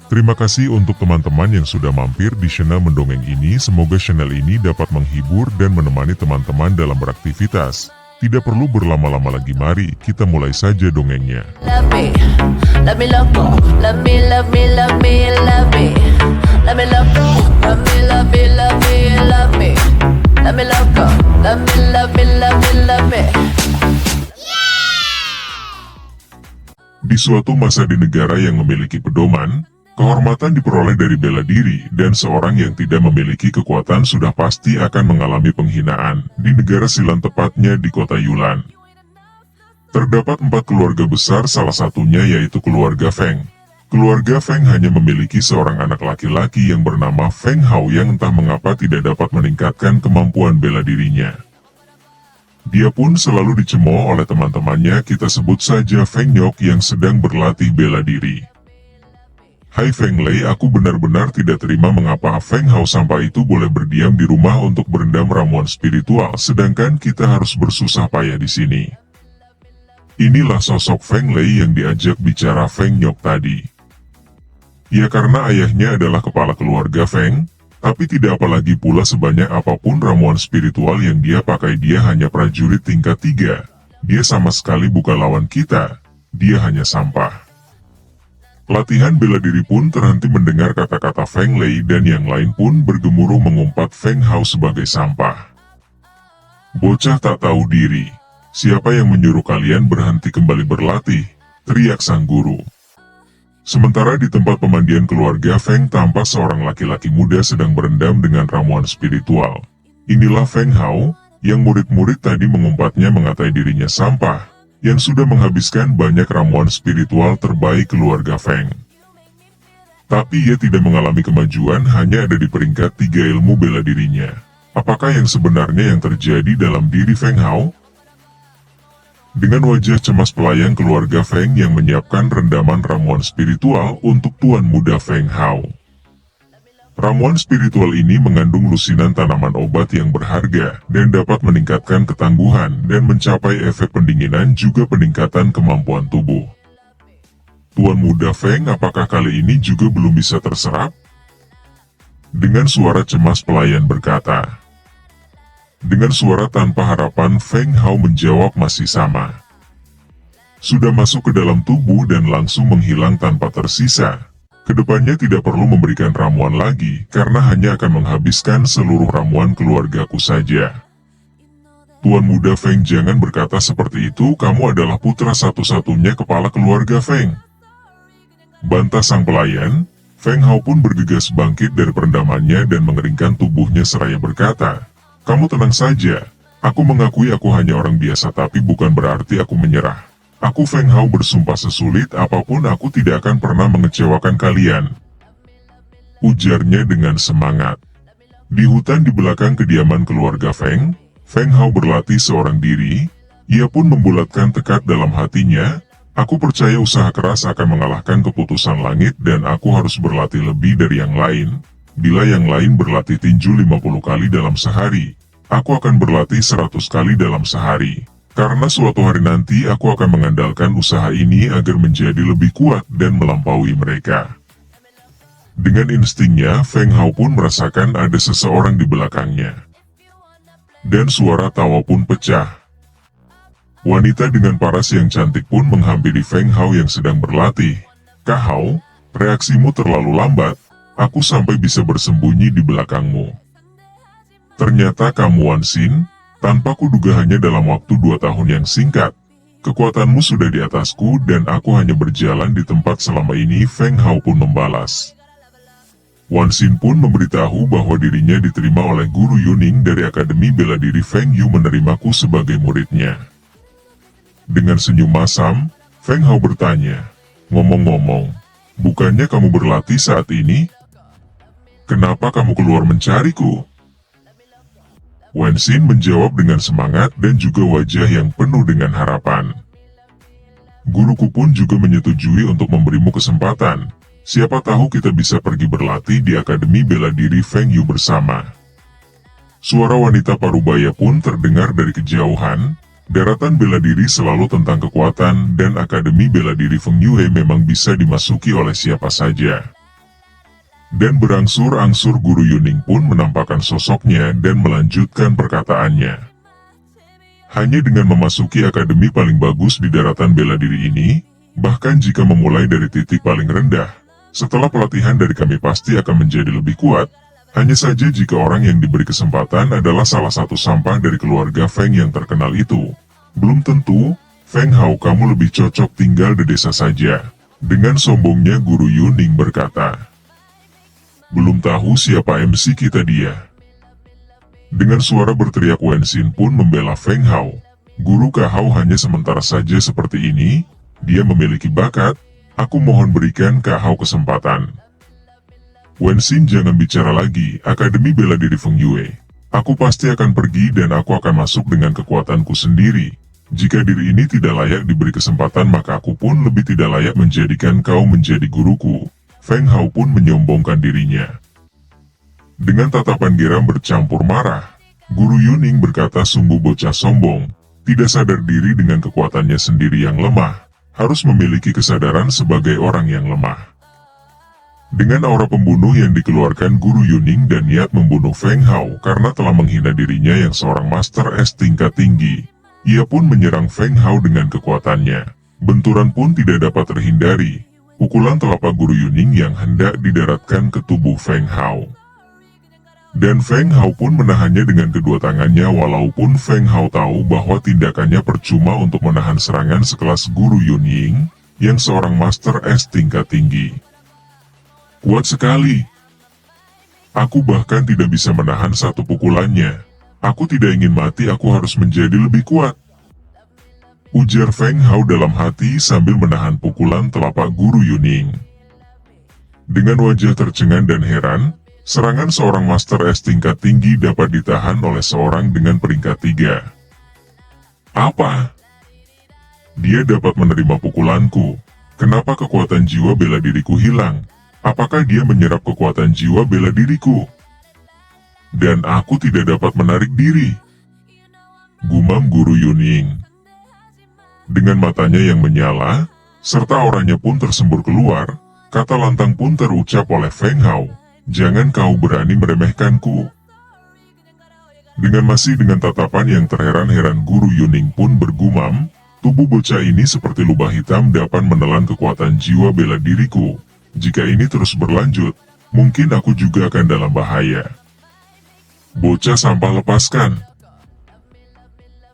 Terima kasih untuk teman-teman yang sudah mampir di channel Mendongeng ini. Semoga channel ini dapat menghibur dan menemani teman-teman dalam beraktivitas. Tidak perlu berlama-lama lagi, mari kita mulai saja dongengnya. Love me, love me, love me, love me, love me, love me, love me, love me, love me, love me, love me, love me, love me, love me, love me, love me, love me, love me, love me. Di suatu masa di negara yang memiliki pedoman, kehormatan diperoleh dari bela diri, dan seorang yang tidak memiliki kekuatan sudah pasti akan mengalami penghinaan. Di negara Silan, tepatnya di kota Yulan, terdapat 4 keluarga besar, salah satunya yaitu keluarga Feng. Keluarga Feng hanya memiliki seorang anak laki-laki yang bernama Feng Hao yang entah mengapa tidak dapat meningkatkan kemampuan bela dirinya. Dia pun selalu dicemooh oleh teman-temannya, kita sebut saja Feng Nyok yang sedang berlatih bela diri. Hai Feng Lei, aku benar-benar tidak terima mengapa Feng Hao sampai itu boleh berdiam di rumah untuk berendam ramuan spiritual, sedangkan kita harus bersusah payah di sini. Inilah sosok Feng Lei yang diajak bicara Feng Nyok tadi. Ya, karena ayahnya adalah kepala keluarga Feng, tapi tidak apalagi pula sebanyak apapun ramuan spiritual yang dia pakai, dia hanya prajurit tingkat 3. Dia sama sekali bukan lawan kita, dia hanya sampah. Latihan bela diri pun terhenti mendengar kata-kata Feng Lei dan yang lain pun bergemuruh mengumpat Feng Hao sebagai sampah. Bocah tak tahu diri, siapa yang menyuruh kalian berhenti kembali berlatih? Teriak sang guru. Sementara di tempat pemandian keluarga Feng tampak seorang laki-laki muda sedang berendam dengan ramuan spiritual. Inilah Feng Hao, yang murid-murid tadi mengumpatnya mengatai dirinya sampah, yang sudah menghabiskan banyak ramuan spiritual terbaik keluarga Feng. Tapi ia tidak mengalami kemajuan, hanya ada di peringkat 3 ilmu bela dirinya. Apakah yang sebenarnya yang terjadi dalam diri Feng Hao? Dengan wajah cemas pelayan keluarga Feng yang menyiapkan rendaman ramuan spiritual untuk tuan muda Feng Hao. Ramuan spiritual ini mengandung lusinan tanaman obat yang berharga dan dapat meningkatkan ketangguhan dan mencapai efek pendinginan juga peningkatan kemampuan tubuh. Tuan muda Feng, apakah kali ini juga belum bisa terserap? Dengan suara cemas pelayan berkata. Dengan suara tanpa harapan Feng Hao menjawab masih sama. Sudah masuk ke dalam tubuh dan langsung menghilang tanpa tersisa. Kedepannya tidak perlu memberikan ramuan lagi, karena hanya akan menghabiskan seluruh ramuan keluargaku saja. Tuan muda Feng, jangan berkata seperti itu, kamu adalah putra satu-satunya kepala keluarga Feng. Bantah sang pelayan. Feng Hao pun bergegas bangkit dari perendamannya dan mengeringkan tubuhnya seraya berkata, kamu tenang saja, aku mengakui aku hanya orang biasa tapi bukan berarti aku menyerah. Aku Feng Hao bersumpah sesulit apapun aku tidak akan pernah mengecewakan kalian. Ujarnya dengan semangat. Di hutan di belakang kediaman keluarga Feng, Feng Hao berlatih seorang diri, ia pun membulatkan tekad dalam hatinya, aku percaya usaha keras akan mengalahkan keputusan langit dan aku harus berlatih lebih dari yang lain. Bila yang lain berlatih tinju 50 kali dalam sehari, aku akan berlatih 100 kali dalam sehari. Karena suatu hari nanti aku akan mengandalkan usaha ini agar menjadi lebih kuat dan melampaui mereka. Dengan instingnya, Feng Hao pun merasakan ada seseorang di belakangnya. Dan suara tawa pun pecah. Wanita dengan paras yang cantik pun menghampiri Feng Hao yang sedang berlatih. Kak Hao, reaksimu terlalu lambat. Aku sampai bisa bersembunyi di belakangmu. Ternyata kamu Wan Xin, tanpa kuduga hanya dalam waktu 2 tahun yang singkat. Kekuatanmu sudah di atasku dan aku hanya berjalan di tempat selama ini, Feng Hao pun membalas. Wan Xin pun memberitahu bahwa dirinya diterima oleh Guru Yuning dari Akademi Bela Diri Feng Yu menerimaku sebagai muridnya. Dengan senyum masam, Feng Hao bertanya, ngomong-ngomong, bukannya kamu berlatih saat ini? Kenapa kamu keluar mencariku? Wan Xin menjawab dengan semangat dan juga wajah yang penuh dengan harapan. Guruku pun juga menyetujui untuk memberimu kesempatan. Siapa tahu kita bisa pergi berlatih di Akademi Bela Diri Feng Yu bersama. Suara wanita parubaya pun terdengar dari kejauhan. Daratan bela diri selalu tentang kekuatan dan Akademi Bela Diri Feng Yue memang bisa dimasuki oleh siapa saja. Dan berangsur-angsur Guru Yuning pun menampakkan sosoknya dan melanjutkan perkataannya. Hanya dengan memasuki akademi paling bagus di daratan bela diri ini, bahkan jika memulai dari titik paling rendah, setelah pelatihan dari kami pasti akan menjadi lebih kuat. Hanya saja jika orang yang diberi kesempatan adalah salah satu sampah dari keluarga Feng yang terkenal itu, belum tentu. Feng Hao, kamu lebih cocok tinggal di desa saja. Dengan sombongnya Guru Yuning berkata. Belum tahu siapa MC kita dia. Dengan suara berteriak Wen Xin pun membela Feng Hao. Guru Kahao hanya sementara saja seperti ini, dia memiliki bakat, aku mohon berikan Kahao kesempatan. Wen Xin, jangan bicara lagi, Akademi Bela Diri Feng Yue. Aku pasti akan pergi dan aku akan masuk dengan kekuatanku sendiri. Jika diri ini tidak layak diberi kesempatan maka aku pun lebih tidak layak menjadikan kau menjadi guruku. Feng Hao pun menyombongkan dirinya. Dengan tatapan geram bercampur marah, Guru Yuning berkata sungguh bocah sombong, tidak sadar diri dengan kekuatannya sendiri yang lemah, harus memiliki kesadaran sebagai orang yang lemah. Dengan aura pembunuh yang dikeluarkan Guru Yuning dan niat membunuh Feng Hao karena telah menghina dirinya yang seorang Master S tingkat tinggi, ia pun menyerang Feng Hao dengan kekuatannya. Benturan pun tidak dapat terhindari, pukulan telapak Guru Yuning yang hendak didaratkan ke tubuh Feng Hao. Dan Feng Hao pun menahannya dengan kedua tangannya walaupun Feng Hao tahu bahwa tindakannya percuma untuk menahan serangan sekelas Guru Yuning yang seorang Master S tingkat tinggi. Kuat sekali. Aku bahkan tidak bisa menahan satu pukulannya. Aku tidak ingin mati, aku harus menjadi lebih kuat. Ujar Feng Hao dalam hati sambil menahan pukulan telapak Guru Yuning. Dengan wajah tercengang dan heran, serangan seorang Master S tingkat tinggi dapat ditahan oleh seorang dengan peringkat 3. Apa? Dia dapat menerima pukulanku. Kenapa kekuatan jiwa bela diriku hilang? Apakah dia menyerap kekuatan jiwa bela diriku? Dan aku tidak dapat menarik diri. Gumam Guru Yuning. Dengan matanya yang menyala, serta auranya pun tersembur keluar, kata lantang pun terucap oleh Feng Hao. Jangan kau berani meremehkanku. Dengan tatapan yang terheran-heran Guru Yuning pun bergumam, tubuh bocah ini seperti lubang hitam dapat menelan kekuatan jiwa bela diriku. Jika ini terus berlanjut, mungkin aku juga akan dalam bahaya. Bocah sampah, lepaskan.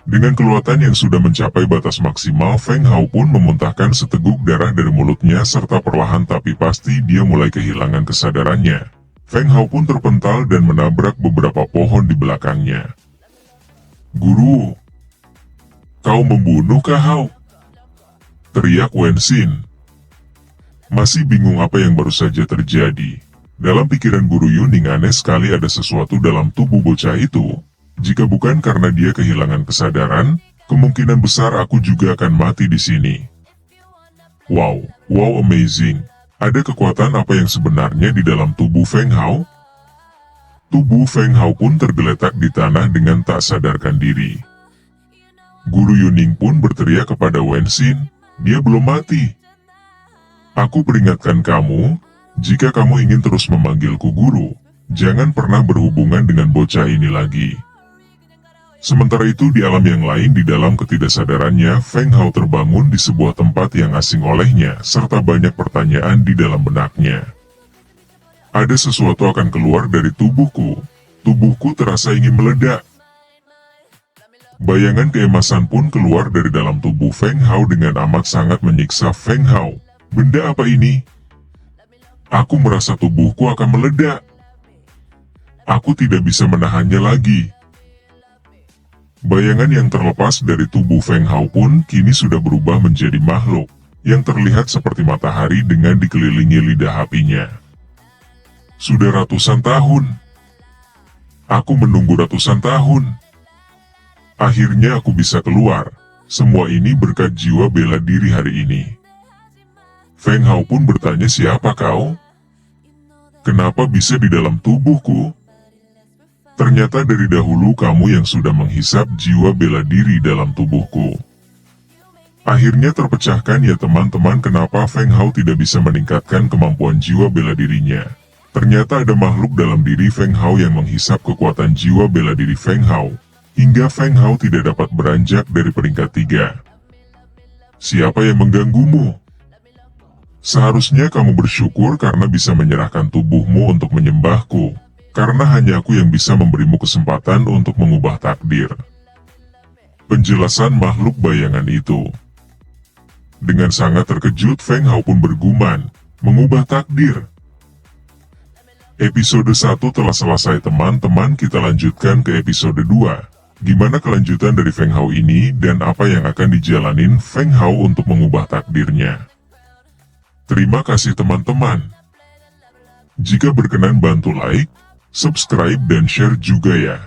Dengan keluatan yang sudah mencapai batas maksimal, Feng Hao pun memuntahkan seteguk darah dari mulutnya serta perlahan tapi pasti dia mulai kehilangan kesadarannya. Feng Hao pun terpental dan menabrak beberapa pohon di belakangnya. Guru, kau membunuh Kahao? Teriak Wen Xin. Masih bingung apa yang baru saja terjadi. Dalam pikiran Guru Yuning aneh sekali ada sesuatu dalam tubuh bocah itu. Jika bukan karena dia kehilangan kesadaran, kemungkinan besar aku juga akan mati di sini. Wow, amazing. Ada kekuatan apa yang sebenarnya di dalam tubuh Feng Hao? Tubuh Feng Hao pun tergeletak di tanah dengan tak sadarkan diri. Guru Yuning pun berteriak kepada Wen Xin, dia belum mati. Aku peringatkan kamu, jika kamu ingin terus memanggilku guru, jangan pernah berhubungan dengan bocah ini lagi. Sementara itu di alam yang lain di dalam ketidaksadarannya, Feng Hao terbangun di sebuah tempat yang asing olehnya, serta banyak pertanyaan di dalam benaknya. Ada sesuatu akan keluar dari tubuhku terasa ingin meledak. Bayangan keemasan pun keluar dari dalam tubuh Feng Hao dengan amat sangat menyiksa Feng Hao. Benda apa ini? Aku merasa tubuhku akan meledak. Aku tidak bisa menahannya lagi. Bayangan yang terlepas dari tubuh Feng Hao pun kini sudah berubah menjadi makhluk yang terlihat seperti matahari dengan dikelilingi lidah apinya. Sudah ratusan tahun. Aku menunggu ratusan tahun. Akhirnya aku bisa keluar. Semua ini berkat jiwa bela diri hari ini. Feng Hao pun bertanya, siapa kau? Kenapa bisa di dalam tubuhku? Ternyata dari dahulu kamu yang sudah menghisap jiwa bela diri dalam tubuhku. Akhirnya terpecahkan ya teman-teman, kenapa Feng Hao tidak bisa meningkatkan kemampuan jiwa bela dirinya. Ternyata ada makhluk dalam diri Feng Hao yang menghisap kekuatan jiwa bela diri Feng Hao, hingga Feng Hao tidak dapat beranjak dari peringkat 3. Siapa yang mengganggumu? Seharusnya kamu bersyukur karena bisa menyerahkan tubuhmu untuk menyembahku, karena hanya aku yang bisa memberimu kesempatan untuk mengubah takdir. Penjelasan makhluk bayangan itu. Dengan sangat terkejut Feng Hao pun bergumam, mengubah takdir. Episode 1 telah selesai teman-teman, kita lanjutkan ke episode 2. Gimana kelanjutan dari Feng Hao ini dan apa yang akan dijalanin Feng Hao untuk mengubah takdirnya. Terima kasih teman-teman. Jika berkenan bantu like, subscribe dan share juga ya.